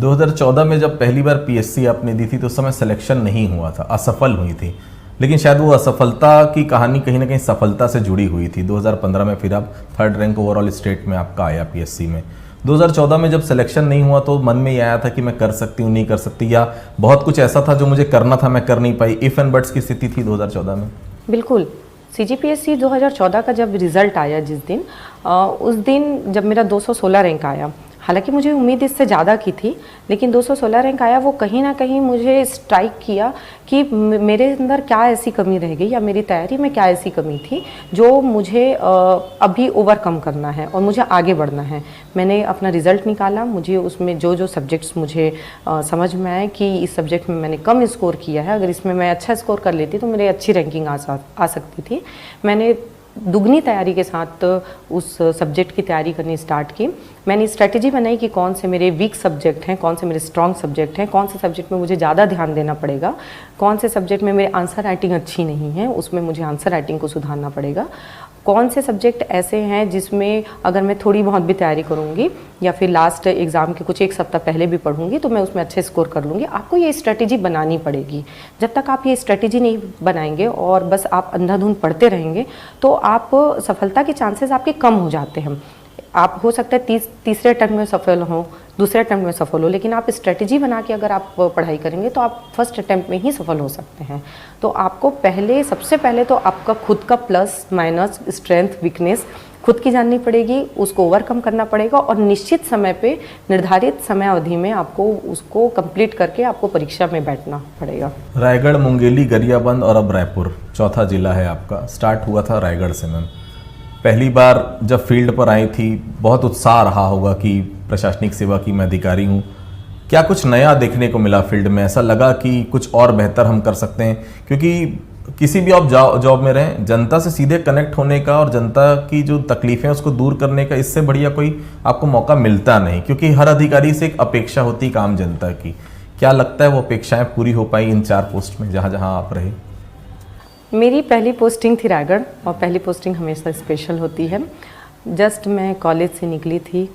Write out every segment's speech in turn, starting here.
2014 में जब पहली बार पीएससी आपने दी थी तो उस समय सिलेक्शन नहीं हुआ था, असफल हुई थी, लेकिन शायद वो असफलता की कहानी कहीं ना कहीं सफलता से जुड़ी हुई थी। 2015 में फिर आप 3rd रैंक ओवरऑल स्टेट में आपका आया पीएससी में। 2014 में जब सिलेक्शन नहीं हुआ तो मन में ये आया था कि मैं कर सकती हूँ, नहीं कर सकती, या बहुत कुछ ऐसा था जो मुझे करना था मैं कर नहीं पाई, इफ एंड बट्स की स्थिति थी 2014 में? बिल्कुल। सीजीपीएससी 2014 का जब रिज़ल्ट आया जिस दिन, उस दिन जब मेरा 216 रैंक आया, हालांकि मुझे उम्मीद इससे ज़्यादा की थी, लेकिन 216 रैंक आया, वो कहीं ना कहीं मुझे स्ट्राइक किया कि मेरे अंदर क्या ऐसी कमी रह गई या मेरी तैयारी में क्या ऐसी कमी थी जो मुझे अभी ओवरकम करना है और मुझे आगे बढ़ना है। मैंने अपना रिज़ल्ट निकाला, मुझे उसमें जो जो सब्जेक्ट्स मुझे समझ में आए कि इस सब्जेक्ट में मैंने कम स्कोर किया है, अगर इसमें मैं अच्छा स्कोर कर लेती तो मेरी अच्छी रैंकिंग आ सकती थी। मैंने दुगनी तैयारी के साथ उस सब्जेक्ट की तैयारी करनी स्टार्ट की। मैंने स्ट्रेटजी बनाई कि कौन से मेरे वीक सब्जेक्ट हैं, कौन से मेरे स्ट्रॉन्ग सब्जेक्ट हैं, कौन से सब्जेक्ट में मुझे ज़्यादा ध्यान देना पड़ेगा, कौन से सब्जेक्ट में मेरे आंसर राइटिंग अच्छी नहीं है, उसमें मुझे आंसर राइटिंग को सुधारना पड़ेगा, कौन से सब्जेक्ट ऐसे हैं जिसमें अगर मैं थोड़ी बहुत भी तैयारी करूँगी या फिर लास्ट एग्ज़ाम के कुछ एक सप्ताह पहले भी पढ़ूंगी तो मैं उसमें अच्छे स्कोर कर लूँगी। आपको ये स्ट्रेटजी बनानी पड़ेगी। जब तक आप ये स्ट्रेटजी नहीं बनाएंगे और बस आप अंधाधुंध पढ़ते रहेंगे तो आप सफलता के चांसेस आपके कम हो जाते हैं। आप हो सकता है तीसरे अटेम्प्ट में सफल हो, दूसरे अटेम्प्ट में सफल हो, लेकिन आप स्ट्रेटजी बना के अगर आप पढ़ाई करेंगे तो आप फर्स्ट अटेम्प्ट में ही सफल हो सकते हैं। तो आपको सबसे पहले तो आपका खुद का प्लस माइनस, स्ट्रेंथ, वीकनेस खुद की जाननी पड़ेगी, उसको ओवरकम करना पड़ेगा और निश्चित समय पे, निर्धारित समय अवधि में आपको उसको कंप्लीट करके आपको परीक्षा में बैठना पड़ेगा। रायगढ़, मुंगेली, गरियाबंद और अब रायपुर, चौथा जिला है आपका। स्टार्ट हुआ था रायगढ़ से। मैम, पहली बार जब फील्ड पर आई थी बहुत उत्साह रहा होगा कि प्रशासनिक सेवा की मैं अधिकारी हूँ। क्या कुछ नया देखने को मिला फील्ड में? ऐसा लगा कि कुछ और बेहतर हम कर सकते हैं? क्योंकि किसी भी आप जॉब में रहें, जनता से सीधे कनेक्ट होने का और जनता की जो तकलीफें उसको दूर करने का, इससे बढ़िया कोई आपको मौका मिलता नहीं, क्योंकि हर अधिकारी से एक अपेक्षा होती है काम जनता की। क्या लगता है वो अपेक्षाएं पूरी हो पाई इन 4 पोस्ट में जहाँ जहाँ आप रहे? मेरी पहली पोस्टिंग थी रायगढ़ और पहली पोस्टिंग हमेशा स्पेशल होती है। जस्ट मैं कॉलेज से निकली थी,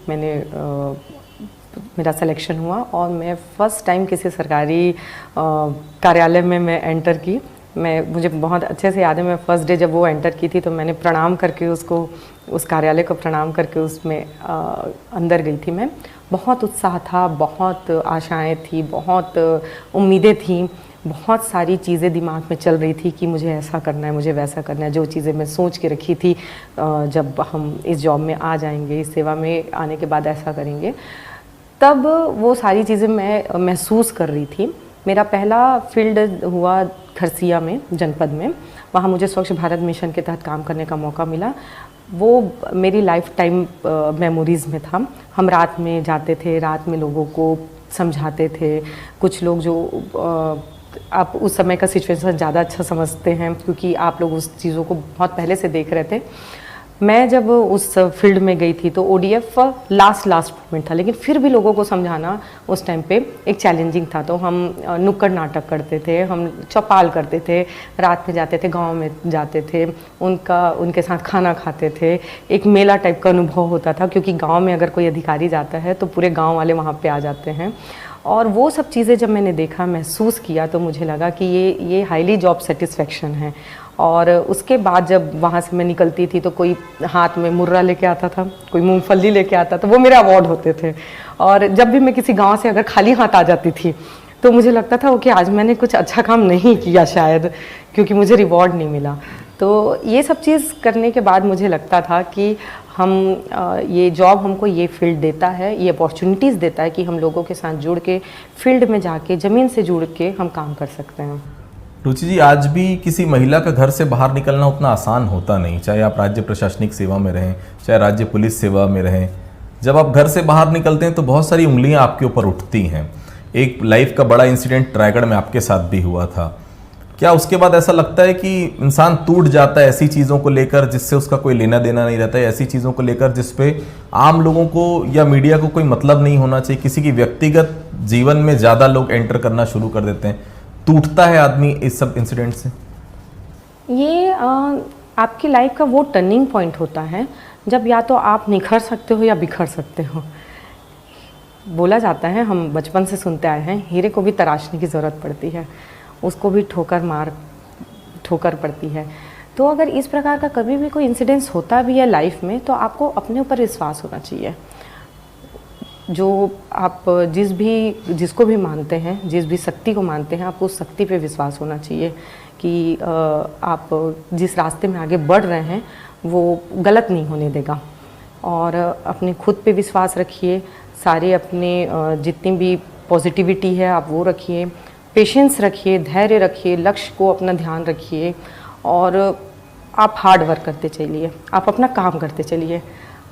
मेरा सिलेक्शन हुआ और मैं फ़र्स्ट टाइम किसी सरकारी कार्यालय में मैं एंटर की। मुझे बहुत अच्छे से याद है, मैं फर्स्ट डे जब वो एंटर की थी तो मैंने प्रणाम करके उस कार्यालय को प्रणाम करके उसमें अंदर गई थी। मैं बहुत उत्साह था, बहुत आशाएं थी, बहुत उम्मीदें थी, बहुत सारी चीज़ें दिमाग में चल रही थी कि मुझे ऐसा करना है, मुझे वैसा करना है। जो चीज़ें मैं सोच के रखी थी जब हम इस जॉब में आ जाएंगे, इस सेवा में आने के बाद ऐसा करेंगे, तब वो सारी चीज़ें मैं महसूस कर रही थी। मेरा पहला फील्ड हुआ खरसिया में, जनपद में। वहाँ मुझे स्वच्छ भारत मिशन के तहत काम करने का मौका मिला। वो मेरी लाइफ टाइम मेमोरीज़ में था। हम रात में जाते थे, रात में लोगों को समझाते थे। कुछ लोग जो आप उस समय का सिचुएशन ज़्यादा अच्छा समझते हैं क्योंकि आप लोग उस चीज़ों को बहुत पहले से देख रहे थे। मैं जब उस फील्ड में गई थी तो ओडीएफ लास्ट मोमेंट था, लेकिन फिर भी लोगों को समझाना उस टाइम पे एक चैलेंजिंग था। तो हम नुक्कड़ नाटक करते थे, हम चौपाल करते थे, रात में जाते थे, गांव में जाते थे, उनके साथ खाना खाते थे। एक मेला टाइप का अनुभव होता था क्योंकि गाँव में अगर कोई अधिकारी जाता है तो पूरे गाँव वाले वहाँ पर आ जाते हैं। और वो सब चीज़ें जब मैंने देखा, महसूस किया, तो मुझे लगा कि ये हाईली जॉब सेटिस्फेक्शन है। और उसके बाद जब वहाँ से मैं निकलती थी तो कोई हाथ में मुर्रा लेके आता था, कोई मूंगफली लेके आता था, वो मेरे अवार्ड होते थे। और जब भी मैं किसी गांव से अगर खाली हाथ आ जाती थी तो मुझे लगता था कि आज मैंने कुछ अच्छा काम नहीं किया शायद, क्योंकि मुझे रिवॉर्ड नहीं मिला। तो ये सब चीज़ करने के बाद मुझे लगता था कि ये जॉब हमको ये फील्ड देता है, ये अपॉर्चुनिटीज़ देता है कि हम लोगों के साथ जुड़ के फील्ड में जाके, ज़मीन से जुड़ के हम काम कर सकते हैं। रुचि जी, आज भी किसी महिला का घर से बाहर निकलना उतना आसान होता नहीं, चाहे आप राज्य प्रशासनिक सेवा में रहें, चाहे राज्य पुलिस सेवा में रहें। जब आप घर से बाहर निकलते हैं तो बहुत सारी उंगलियां आपके ऊपर उठती हैं। एक लाइफ का बड़ा इंसिडेंट रायगढ़ में आपके साथ भी हुआ था। क्या उसके बाद ऐसा लगता है कि इंसान टूट जाता है ऐसी चीज़ों को लेकर जिससे उसका कोई लेना देना नहीं रहता है, ऐसी चीज़ों को लेकर जिस पे आम लोगों को या मीडिया को कोई मतलब नहीं होना चाहिए, किसी की व्यक्तिगत जीवन में ज़्यादा लोग एंटर करना शुरू कर देते हैं, टूटता है आदमी इस सब इंसिडेंट से? ये आपकी लाइफ का वो टर्निंग पॉइंट होता है जब या तो आप निखर सकते हो या बिखर सकते हो। बोला जाता है, हम बचपन से सुनते आए हैं, हीरे को भी तराशने की ज़रूरत पड़ती है, उसको भी ठोकर पड़ती है। तो अगर इस प्रकार का कभी भी कोई इंसिडेंस होता भी है लाइफ में, तो आपको अपने ऊपर विश्वास होना चाहिए। जो आप जिसको भी मानते हैं, जिस भी शक्ति को मानते हैं, आपको उस शक्ति पे विश्वास होना चाहिए कि आप जिस रास्ते में आगे बढ़ रहे हैं वो गलत नहीं होने देगा। और अपने खुद पे विश्वास रखिए, सारे अपने जितनी भी पॉजिटिविटी है आप वो रखिए, पेशेंस रखिए, धैर्य रखिए, लक्ष्य को अपना ध्यान रखिए और आप हार्ड वर्क करते चलिए, आप अपना काम करते चलिए।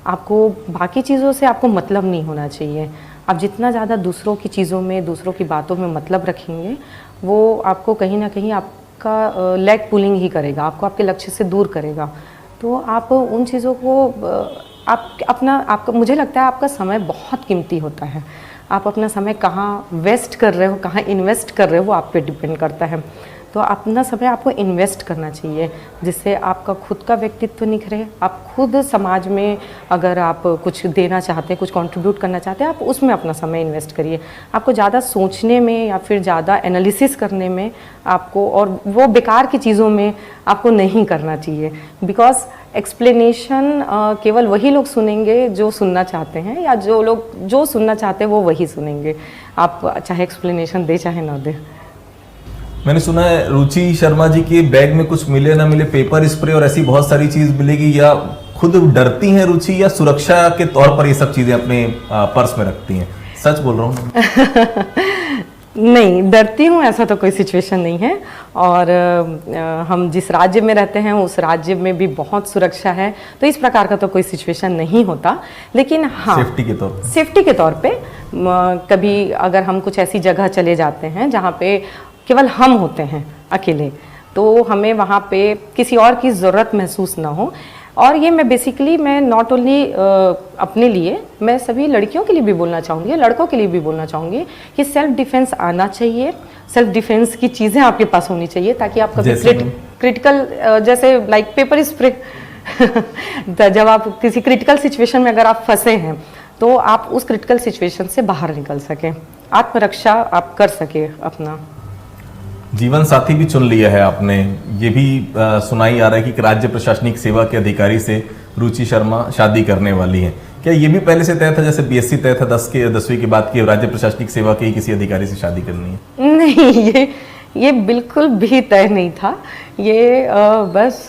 आपको बाकी चीज़ों से आपको मतलब नहीं होना चाहिए। आप जितना ज़्यादा दूसरों की चीज़ों में, दूसरों की बातों में मतलब रखेंगे, वो आपको कहीं ना कहीं आपका लेग पुलिंग ही करेगा, आपको आपके लक्ष्य से दूर करेगा। तो आप उन चीज़ों को आपका मुझे लगता है आपका समय बहुत कीमती होता है। आप अपना समय कहाँ वेस्ट कर रहे हो, कहाँ इन्वेस्ट कर रहे हो, वो आप पे डिपेंड करता है। तो अपना समय आपको इन्वेस्ट करना चाहिए, जिससे आपका खुद का व्यक्तित्व निखरे। आप खुद समाज में अगर आप कुछ देना चाहते हैं, कुछ कंट्रीब्यूट करना चाहते हैं, आप उसमें अपना समय इन्वेस्ट करिए। आपको ज़्यादा सोचने में या फिर ज़्यादा एनालिसिस करने में आपको, और वो बेकार की चीज़ों में आपको नहीं करना चाहिए। बिकॉज एक्सप्लेनेशन केवल वही लोग सुनेंगे जो सुनना चाहते हैं, या जो लोग जो सुनना चाहते हैं वो वही सुनेंगे। आप चाहे एक्सप्लेनेशन दे चाहे ना दे। मैंने सुना है रुचि शर्मा जी के बैग में कुछ मिले ना मिले, पेपर स्प्रे और ऐसी बहुत सारी चीज मिलेगी, या खुद डरती हैं रुचि, या सुरक्षा के तौर पर ये सब चीजें अपने पर्स में रखती हैं? सच बोल रहा हूँ? नहीं, डरती हूँ ऐसा तो कोई सिचुएशन नहीं है। और हम जिस राज्य में रहते हैं उस राज्य में भी बहुत सुरक्षा है, तो इस प्रकार का तो कोई सिचुएशन नहीं होता। लेकिन हाँ, सेफ्टी के तौर पे कभी अगर हम कुछ ऐसी जगह चले जाते हैं जहाँ पे केवल हम होते हैं अकेले, तो हमें वहाँ पे किसी और की ज़रूरत महसूस ना हो। और ये मैं नॉट ओनली अपने लिए, मैं सभी लड़कियों के लिए भी बोलना चाहूँगी, लड़कों के लिए भी बोलना चाहूँगी कि सेल्फ डिफेंस आना चाहिए। सेल्फ डिफेंस की चीज़ें आपके पास होनी चाहिए, ताकि आप कभी क्रिटिकल जैसे लाइक पेपर स्प्रे जब आप किसी क्रिटिकल सिचुएशन में अगर आप फंसे हैं, तो आप उस क्रिटिकल सिचुएशन से बाहर निकल सकें, आत्मरक्षा आप कर सके अपना। जीवन साथी भी चुन लिया है आपने, ये भी सुनाई आ रहा है कि राज्य प्रशासनिक सेवा के अधिकारी से रुचि शर्मा शादी करने वाली हैं। क्या ये भी पहले से तय था, जैसे बीएससी तय था 10वीं के बाद की राज्य प्रशासनिक सेवा के ही किसी अधिकारी से शादी करनी है? नहीं, ये बिल्कुल भी तय नहीं था। ये बस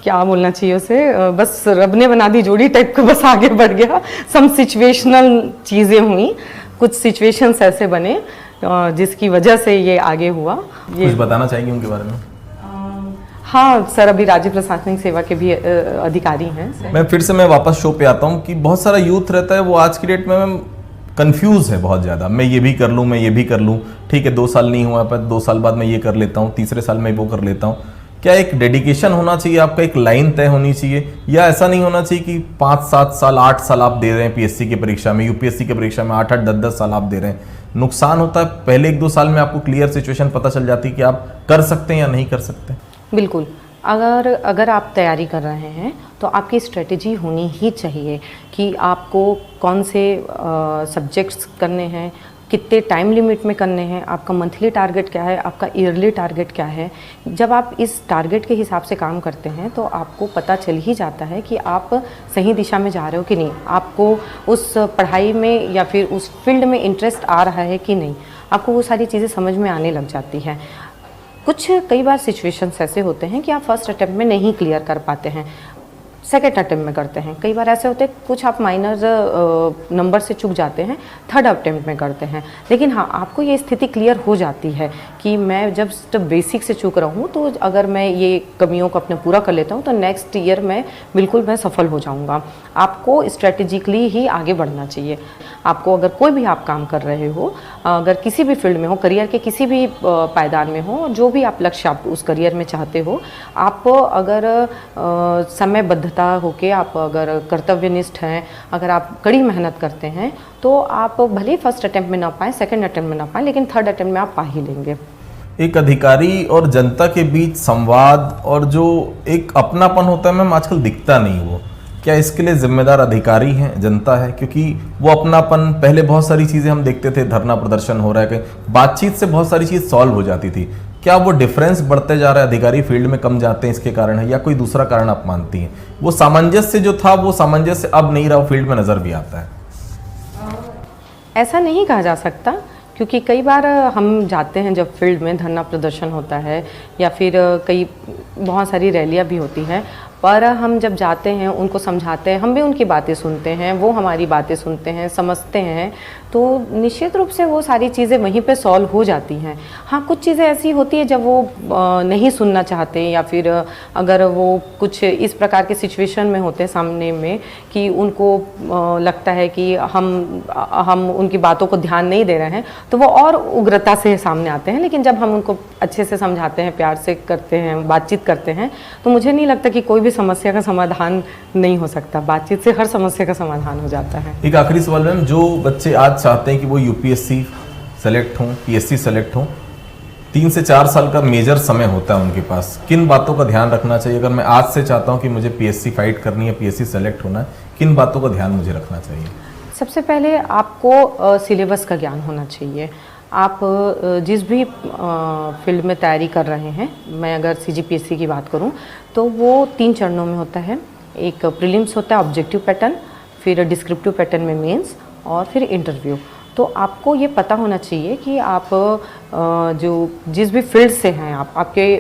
क्या बोलना चाहिए उसे, बस रब ने बना दी जोड़ी टाइप का, बस आगे बढ़ गया। सम सिचुएशनल चीज़ें हुई, कुछ सिचुएशंस ऐसे बने जिसकी वजह से ये आगे हुआ। ये कुछ बताना चाहेंगे उनके बारे में? हाँ सर, अभी राज्य प्रशासनिक सेवा के भी अधिकारी हैं। मैं वापस शो पे आता हूँ कि बहुत सारा यूथ रहता है, वो आज की डेट में कंफ्यूज है बहुत ज़्यादा। मैं ये भी कर लूँ, मैं ये भी कर लूँ, ठीक है 2 साल नहीं हुआ पर 2 साल बाद मैं ये कर लेता हूँ, तीसरे साल में वो कर लेता हूँ। क्या एक डेडिकेशन होना चाहिए आपका, एक लाइन तय होनी चाहिए, या ऐसा नहीं होना चाहिए कि 5-7 साल 8 साल आप दे रहे हैं पीएससी की परीक्षा में, यूपीएससी की परीक्षा में 8-8 10-10 साल आप दे रहे हैं? नुकसान होता है पहले 1-2 साल में आपको क्लियर सिचुएशन पता चल जाती है कि आप कर सकते हैं या नहीं कर सकते? बिल्कुल, अगर आप तैयारी कर रहे हैं तो आपकी स्ट्रेटेजी होनी ही चाहिए कि आपको कौन से सब्जेक्ट्स करने हैं, कितने टाइम लिमिट में करने हैं, आपका मंथली टारगेट क्या है, आपका ईयरली टारगेट क्या है। जब आप इस टारगेट के हिसाब से काम करते हैं तो आपको पता चल ही जाता है कि आप सही दिशा में जा रहे हो कि नहीं, आपको उस पढ़ाई में या फिर उस फील्ड में इंटरेस्ट आ रहा है कि नहीं। आपको वो सारी चीज़ें समझ में आने लग जाती हैं। कई बार सिचुएशंस ऐसे होते हैं कि आप फर्स्ट अटेम्प्ट में नहीं क्लियर कर पाते हैं, सेकेंड अटेम्प्ट में करते हैं। कई बार ऐसे होते हैं कुछ आप माइनर नंबर से चूक जाते हैं, थर्ड अटेम्प्ट में करते हैं। लेकिन हाँ, आपको ये स्थिति क्लियर हो जाती है कि मैं जब बेसिक से चूक रहा हूँ, तो अगर मैं ये कमियों को अपने पूरा कर लेता हूँ तो नेक्स्ट ईयर में बिल्कुल मैं सफल हो जाऊँगा। आपको स्ट्रेटेजिकली ही आगे बढ़ना चाहिए। आपको अगर कोई भी आप काम कर रहे हो, अगर किसी भी फील्ड में हो, करियर के किसी भी पायदान में हो, जो भी आप लक्ष्य आप उस करियर में चाहते हो, आप अगर समयबद्धता होके, आप अगर कर्तव्यनिष्ठ हैं, अगर आप कड़ी मेहनत करते हैं, तो आप भले ही फर्स्ट अटेम्प्ट में ना पाएँ, सेकंड अटेम्प्ट में ना पाएँ, लेकिन थर्ड अटेम्प्ट में आप पा ही लेंगे। एक अधिकारी और जनता के बीच संवाद और जो एक अपनापन होता है मैम, आजकल दिखता नहीं वो। क्या इसके लिए जिम्मेदार अधिकारी हैं, जनता है? क्योंकि वो अपनापन, पहले बहुत सारी चीज़ें हम देखते थे, धरना प्रदर्शन हो रहा है, कहीं बातचीत से बहुत सारी चीज़ सॉल्व हो जाती थी। क्या वो डिफरेंस बढ़ते जा रहा है, अधिकारी फील्ड में कम जाते हैं इसके कारण है, या कोई दूसरा कारण आप मानती हैं? वो सामंजस्य जो था वो सामंजस्य अब नहीं रहा, फील्ड में नज़र भी आता है। ऐसा नहीं कहा जा सकता, क्योंकि कई बार हम जाते हैं जब फील्ड में धरना प्रदर्शन होता है या फिर कई बहुत सारी रैलियां भी होती हैं, पर हम जब जाते हैं उनको समझाते हैं, हम भी उनकी बातें सुनते हैं, वो हमारी बातें सुनते हैं, समझते हैं, तो निश्चित रूप से वो सारी चीज़ें वहीं पे सॉल्व हो जाती हैं। हाँ, कुछ चीज़ें ऐसी होती है जब वो नहीं सुनना चाहते, या फिर अगर वो कुछ इस प्रकार के सिचुएशन में होते हैं सामने में कि उनको लगता है कि हम उनकी बातों को ध्यान नहीं दे रहे हैं, तो वो और उग्रता से सामने आते हैं। लेकिन जब हम उनको अच्छे से समझाते हैं, प्यार से करते हैं, बातचीत करते हैं, तो मुझे नहीं लगता कि कोई भी समस्या का समाधान नहीं हो सकता। बातचीत से हर समस्या का समाधान हो जाता है। एक आखिरी सवाल मैम, जो बच्चे आज चाहते हैं कि वो यूपीएससी सेलेक्ट हों, पीएससी सेलेक्ट हों, 3 से 4 साल का मेजर समय होता है उनके पास, किन बातों का ध्यान रखना चाहिए? अगर मैं आज से चाहता हूं कि मुझे पीएससी फाइट करनी है, पीएससी सेलेक्ट होना है, किन बातों का ध्यान मुझे रखना चाहिए? सबसे पहले आपको सिलेबस का ज्ञान होना चाहिए। आप जिस भी फील्ड में तैयारी कर रहे हैं, मैं अगर सीजीपीएससी की बात करूं, तो वो 3 चरणों में होता है। एक प्रीलिम्स होता है, ऑब्जेक्टिव पैटर्न, फिर डिस्क्रिप्टिव पैटर्न में मेंस, और फिर इंटरव्यू। तो आपको ये पता होना चाहिए कि आप जो जिस भी फील्ड से हैं, आपके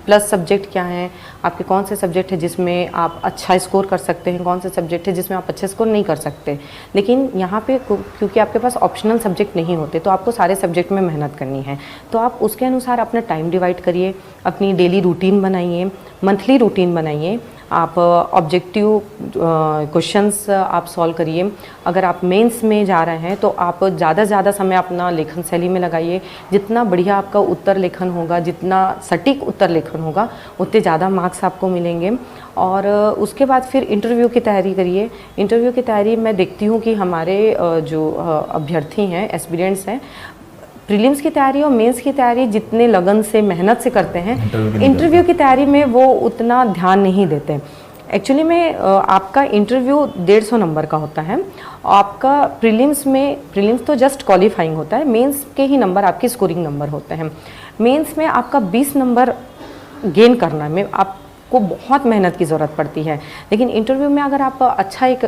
प्लस सब्जेक्ट क्या हैं, आपके कौन से सब्जेक्ट है जिसमें आप अच्छा स्कोर कर सकते हैं, कौन से सब्जेक्ट है जिसमें आप अच्छा स्कोर नहीं कर सकते। लेकिन यहाँ पे क्योंकि आपके पास ऑप्शनल सब्जेक्ट नहीं होते, तो आपको सारे सब्जेक्ट में मेहनत करनी है। तो आप उसके अनुसार अपना टाइम डिवाइड करिए, अपनी डेली रूटीन बनाइए, मंथली रूटीन बनाइए, आप ऑब्जेक्टिव क्वेश्चंस आप सॉल्व करिए। अगर आप मेंस में जा रहे हैं तो आप ज़्यादा से ज़्यादा समय अपना लेखन शैली में लगाइए। जितना बढ़िया आपका उत्तर लेखन होगा, जितना सटीक उत्तर लेखन होगा, उतने ज़्यादा मार्क्स आपको मिलेंगे। और उसके बाद फिर इंटरव्यू की तैयारी करिए। इंटरव्यू की तैयारी मैं देखती हूँ कि हमारे जो अभ्यर्थी हैं, एस्पिरेंट्स हैं, प्रीलिम्स की तैयारी और मेंस की तैयारी जितने लगन से, मेहनत से करते हैं, इंटरव्यू की तैयारी में वो उतना ध्यान नहीं देते। एक्चुअली में आपका इंटरव्यू 150 नंबर का होता है। आपका प्रीलिम्स तो जस्ट क्वालिफाइंग होता है, मेंस के ही नंबर आपके स्कोरिंग नंबर होते हैं। मेंस में आपका 20 नंबर गेन करना में आपको बहुत मेहनत की ज़रूरत पड़ती है। लेकिन इंटरव्यू में अगर आप अच्छा एक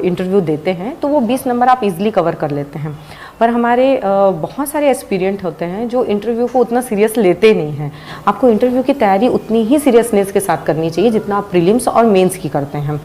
इंटरव्यू देते हैं तो वो 20 नंबर आप इजीली कवर कर लेते हैं। पर हमारे बहुत सारे एस्पिरेंट होते हैं जो इंटरव्यू को उतना सीरियस लेते नहीं हैं। आपको इंटरव्यू की तैयारी उतनी ही सीरियसनेस के साथ करनी चाहिए जितना आप प्रीलिम्स और मेंस की करते हैं।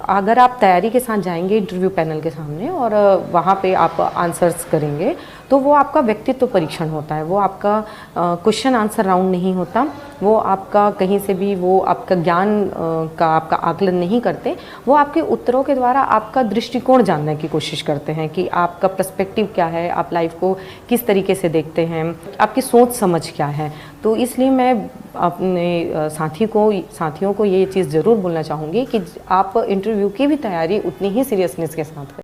अगर आप तैयारी के साथ जाएंगे इंटरव्यू पैनल के सामने और वहाँ पे आप आंसर्स करेंगे, तो वो आपका व्यक्तित्व परीक्षण होता है। वो आपका क्वेश्चन आंसर राउंड नहीं होता। वो आपका कहीं से भी वो आपका ज्ञान का आपका आकलन नहीं करते। वो आपके उत्तरों के द्वारा आपका दृष्टिकोण जानने की कोशिश करते हैं कि आपका पर्सपेक्टिव क्या है, आप लाइफ को किस तरीके से देखते हैं, आपकी सोच समझ क्या है। तो इसलिए मैं अपने साथियों को ये चीज़ ज़रूर बोलना चाहूँगी कि आप इंटरव्यू की भी तैयारी उतनी ही सीरियसनेस के साथ करें।